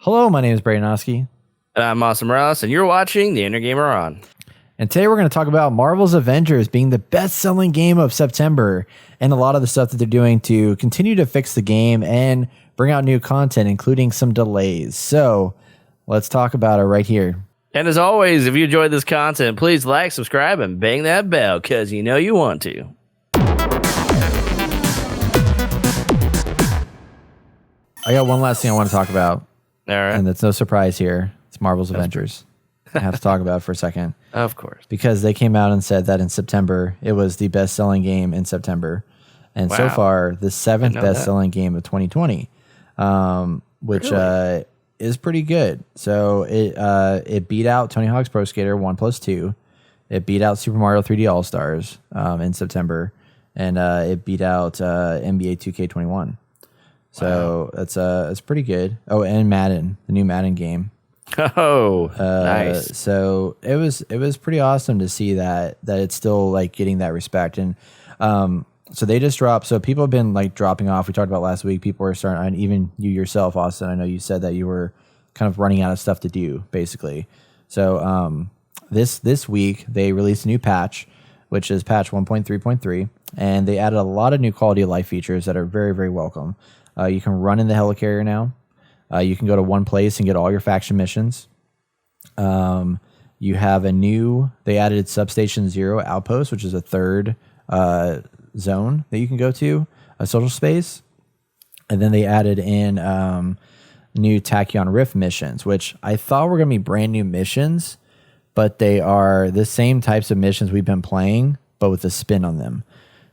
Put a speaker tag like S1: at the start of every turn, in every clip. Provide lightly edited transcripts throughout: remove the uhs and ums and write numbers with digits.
S1: Hello, my name is Brayden Oski.
S2: And I'm Awesome Ross, and you're watching The Inner Gamer On.
S1: And today we're going to talk about Marvel's Avengers being the best-selling game of September and a lot of the stuff that they're doing to continue to fix the game and bring out new content, including some delays. So let's talk about it right here.
S2: And as always, if you enjoyed this content, please like, subscribe, and bang that bell, because you know you want to.
S1: I got one last thing I want to talk about.
S2: All right.
S1: And it's no surprise here. It's Marvel's Avengers. I have to talk about it for a second.
S2: Of course.
S1: Because they came out and said that in September, it was the best-selling game in September. And so far, the seventh best-selling game of 2020, which is pretty good. So it beat out Tony Hawk's Pro Skater 1+2. It beat out Super Mario 3D All-Stars in September. And it beat out NBA 2K21. So it's pretty good. Oh, and Madden, the new Madden game.
S2: Oh, nice.
S1: So it was pretty awesome to see that it's still like getting that respect. And so they just dropped. So people have been like dropping off. We talked about last week. People are starting, and even you yourself, Austin. I know you said that you were kind of running out of stuff to do, basically. So this week they released a new patch, which is patch 1.3.3, and they added a lot of new quality of life features that are very, very welcome. You can run in the helicarrier now. You can go to one place and get all your faction missions. You have they added Substation Zero Outpost, which is a third zone that you can go to, a social space. And then they added in new Tachyon Rift missions, which I thought were going to be brand new missions, but they are the same types of missions we've been playing, but with a spin on them.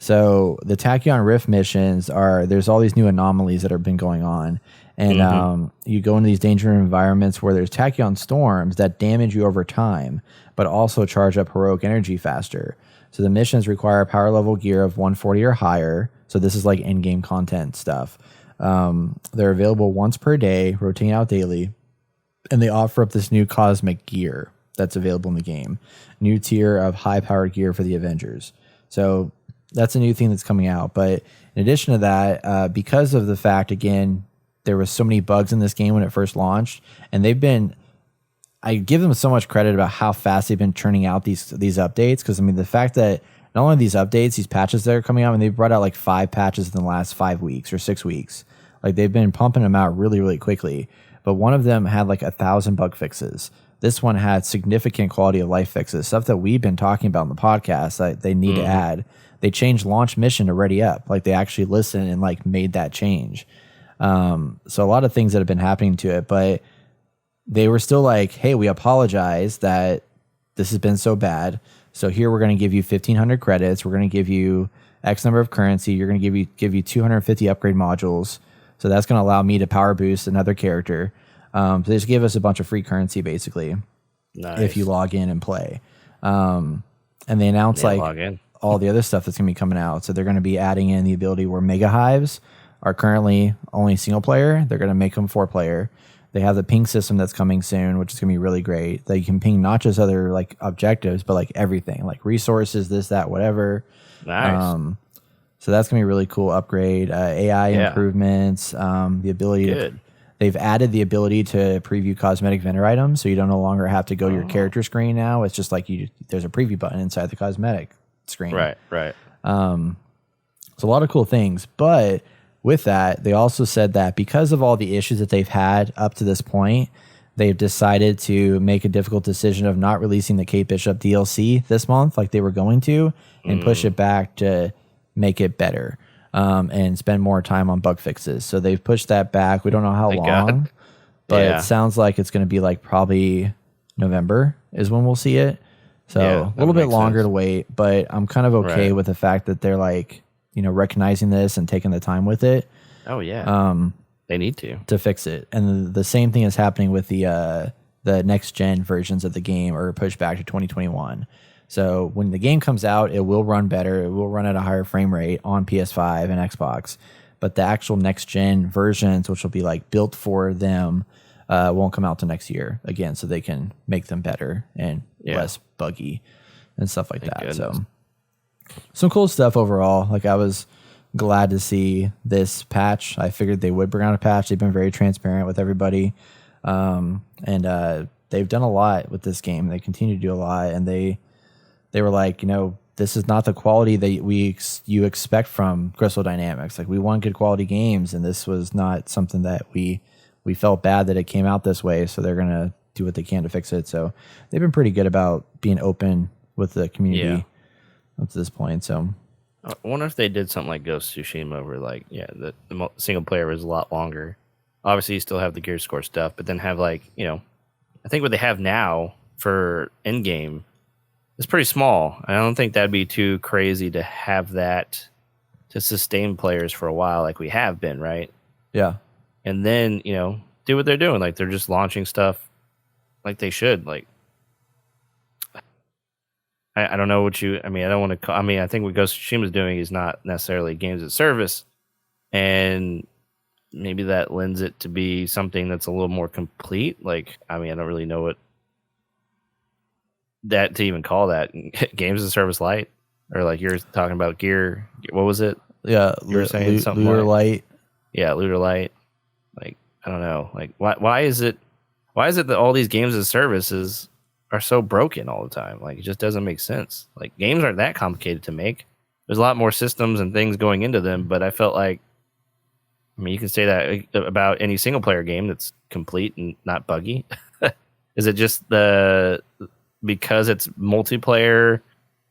S1: So the Tachyon Rift missions there's all these new anomalies that have been going on. And you go into these dangerous environments where there's Tachyon storms that damage you over time, but also charge up heroic energy faster. So the missions require power level gear of 140 or higher. So this is like in-game content stuff. They're available once per day, rotating out daily. And they offer up this new cosmic gear that's available in the game. New tier of high-powered gear for the Avengers. So that's a new thing that's coming out. But in addition to that, because of the fact, again, there was so many bugs in this game when it first launched, and I give them so much credit about how fast they've been churning out these updates. Because I mean, the fact that not only these updates, these patches that are coming out, and they've brought out like 5 patches in the last 5 weeks or 6 weeks. Like they've been pumping them out really, really quickly. But one of them had like 1,000 bug fixes. This one had significant quality of life fixes, stuff that we've been talking about in the podcast that they need to add. They changed launch mission to ready up. Like they actually listened and like made that change. So a lot of things that have been happening to it, but they were still like, hey, we apologize that this has been so bad. So here we're going to give you 1,500 credits. We're going to give you X number of currency. You're going to give you 250 upgrade modules. So that's going to allow me to power boost another character. So they just gave us a bunch of free currency basically. Nice. If you log in and play. And they announced all the other stuff that's going to be coming out. So they're going to be adding in the ability where mega hives are currently only single player. They're going to make them 4-player. They have the ping system that's coming soon, which is going to be really great. That you can ping not just other like objectives, but like everything, like resources, this, that, whatever.
S2: Nice.
S1: So that's going to be a really cool upgrade. AI improvements, the ability they've added the ability to preview cosmetic vendor items. So you don't no longer have to go to your character screen now. It's just like there's a preview button inside the cosmetic screen.
S2: Right.
S1: So a lot of cool things, but with that, they also said that because of all the issues that they've had up to this point, they've decided to make a difficult decision of not releasing the Kate Bishop DLC this month like they were going to, and push it back to make it better and spend more time on bug fixes. So they've pushed that back. We don't know how long, but it sounds like it's going to be like probably November is when we'll see it. So a little bit longer to wait, but I'm kind of okay with the fact that they're like, recognizing this and taking the time with it.
S2: Oh yeah. They need to
S1: fix it. And the same thing is happening with the next gen versions of the game are pushed back to 2021. So when the game comes out, it will run better. It will run at a higher frame rate on PS5 and Xbox. But the actual next gen versions, which will be like built for them, won't come out till next year again, so they can make them better and less buggy and stuff like that. Goodness. So some cool stuff overall. Like I was glad to see this patch. I figured they would bring out a patch. They've been very transparent with everybody. And they've done a lot with this game. They continue to do a lot, and they were like, this is not the quality that you expect from Crystal Dynamics. Like, we want good quality games, and this was not something that we felt bad that it came out this way. So they're gonna do what they can to fix it. So they've been pretty good about being open with the community up to this point. So
S2: I wonder if they did something like Ghost of Tsushima, where the single player was a lot longer. Obviously, you still have the gear score stuff, but then have I think what they have now for end game is pretty small. I don't think that'd be too crazy to have that to sustain players for a while, like we have been, right?
S1: Yeah.
S2: And then do what they're doing, like they're just launching stuff like they should. Like, I don't know what I don't want to I think what Ghost of Tsushima is doing is not necessarily games as a service, and maybe that lends it to be something that's a little more complete. Like, I don't really know what that to even call that. Games as a service light, or like you're talking about gear. What was it?
S1: Yeah,
S2: you were saying something
S1: Looter Light.
S2: Yeah, Looter Light. Like, I don't know. Like, why is it that all these games as services are so broken all the time? Like, it just doesn't make sense. Like, games aren't that complicated to make. There's a lot more systems and things going into them, but I felt like, you can say that about any single player game that's complete and not buggy. Is it just because it's multiplayer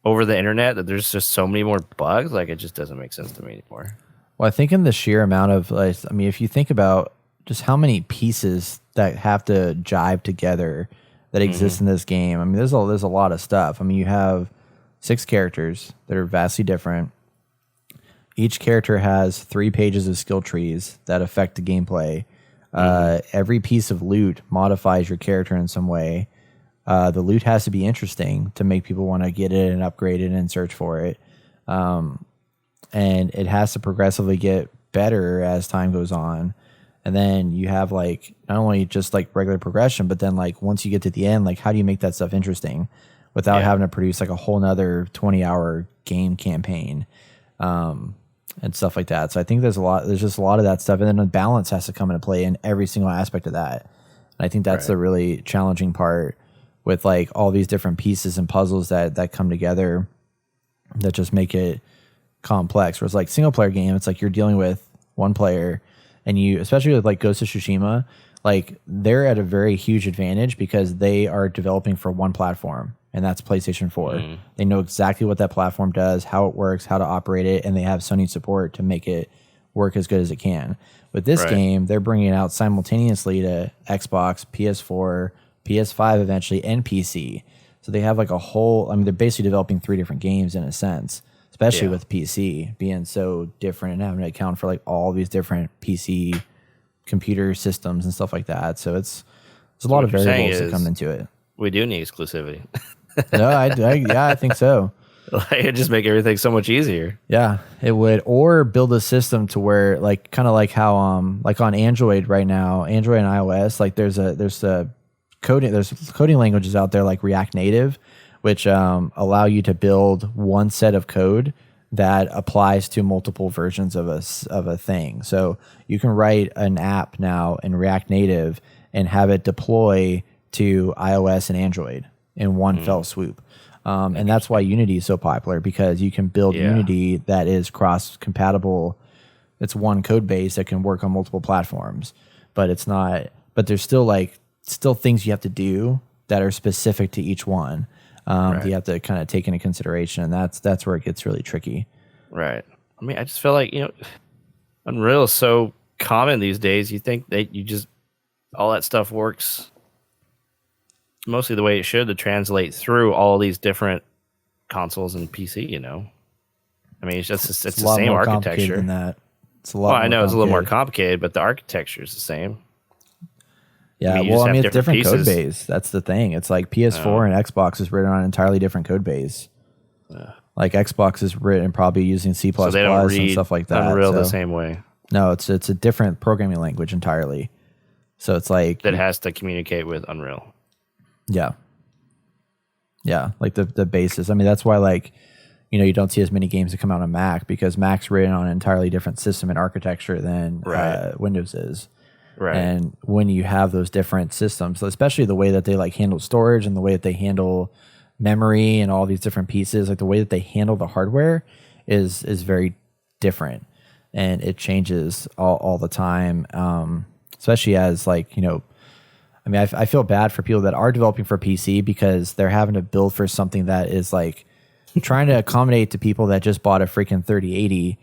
S2: over the internet that there's just so many more bugs? Like, it just doesn't make sense to me anymore.
S1: Well, I think in the sheer amount of, if you think about just how many pieces that have to jive together that exist in this game, there's a lot of stuff. You have 6 characters that are vastly different. Each character has 3 pages of skill trees that affect the gameplay. Every piece of loot modifies your character in some way. The loot has to be interesting to make people want to get it and upgrade it and search for it. And it has to progressively get better as time goes on. And then you have not only just regular progression, but then once you get to the end, how do you make that stuff interesting without having to produce a whole nother 20-hour game campaign? And stuff like that. So I think there's just a lot of that stuff. And then the balance has to come into play in every single aspect of that. And I think that's the really challenging part with all these different pieces and puzzles that come together that just make it complex. Whereas single player game, it's you're dealing with one player, and you, especially with Ghost of Tsushima, they're at a very huge advantage because they are developing for one platform. And that's PlayStation 4. They know exactly what that platform does, how it works, how to operate it, and they have Sony support to make it work as good as it can. With this game, they're bringing it out simultaneously to Xbox, PS4, PS5 eventually, and PC. So they have a whole, they're basically developing 3 different games in a sense, especially with PC being so different and having to account for all these different PC computer systems and stuff like that. So there's a lot of variables that come into it.
S2: We do need exclusivity.
S1: No, I think so.
S2: It'd just make everything so much easier.
S1: Yeah, it would. Or build a system to where kind of how on Android right now, Android and iOS, there's coding languages out there like React Native, which allow you to build one set of code that applies to multiple versions of a thing. So you can write an app now in React Native and have it deploy to iOS and Android in one fell swoop. And that's why Unity is so popular, because you can build Unity that is cross-compatible. It's one code base that can work on multiple platforms, but it's not. But there's still things you have to do that are specific to each one. That you have to kind of take into consideration, and that's where it gets really tricky.
S2: Right. I just feel like Unreal is so common these days. You think that all that stuff works mostly the way it should to translate through all these different consoles and PC. It's just it's the same architecture.
S1: Than that. It's a lot.
S2: Well, I know it's a little more complicated, but the architecture is the same.
S1: Yeah, it's different code base. That's the thing. It's PS4 and Xbox is written on an entirely different code base. Xbox is written probably using C++
S2: so they don't read
S1: and stuff like that.
S2: Unreal the same way.
S1: No, it's a different programming language entirely. So it's
S2: that has to communicate with Unreal.
S1: Yeah. Yeah, the basis. That's why you don't see as many games that come out on Mac, because Mac's written on an entirely different system and architecture than Windows is.
S2: Right.
S1: And when you have those different systems, especially the way that they like handle storage and the way that they handle memory and all these different pieces, like the way that they handle the hardware is very different, and it changes all the time. Especially as like, you know, I mean, I feel bad for people that are developing for PC because they're having to build for something that is like trying to accommodate to people that just bought a freaking 3080,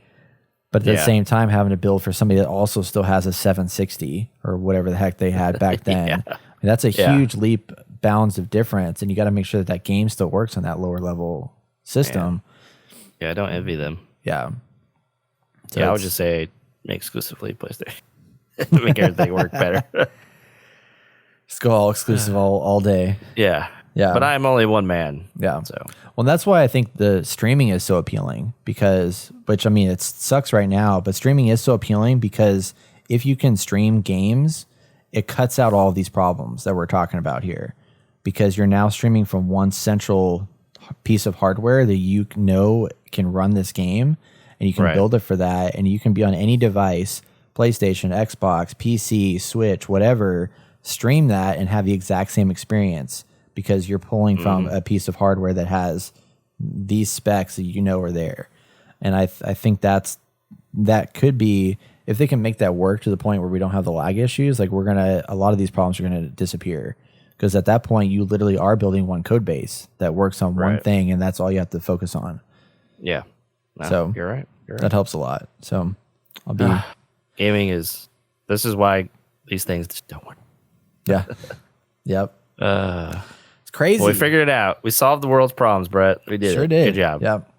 S1: but at the same time having to build for somebody that also still has a 760 or whatever the heck they had back then. I mean, that's a huge leap bounds of difference, and you got to make sure that that game still works on that lower level system.
S2: Yeah, I don't envy them.
S1: Yeah. So
S2: I would just say make exclusively PlayStation. Make everything work better.
S1: just go all exclusive all day.
S2: Yeah.
S1: Yeah.
S2: But I'm only one man.
S1: Yeah.
S2: So
S1: well, that's why I think the streaming is so appealing because, which I mean, it sucks right now, but streaming is so appealing because if you can stream games, it cuts out all of these problems that we're talking about here because you're now streaming from one central piece of hardware that you know can run this game, and you can build it for that, and you can be on any device, PlayStation, Xbox, PC, Switch, whatever, stream that and have the exact same experience because you're pulling from a piece of hardware that has these specs that you know are there. And I think that could be, if they can make that work to the point where we don't have the lag issues, like a lot of these problems are going to disappear. Because at that point, you literally are building one code base that works on one thing, and that's all you have to focus on.
S2: Yeah. No,
S1: so
S2: you're right.
S1: That helps a lot. So I'll be...
S2: Gaming this is why these things just don't work.
S1: Yeah. Yep. It's crazy.
S2: Well, we figured it out. We solved the world's problems, Brett. We did it.
S1: Did.
S2: Good job.
S1: Yep.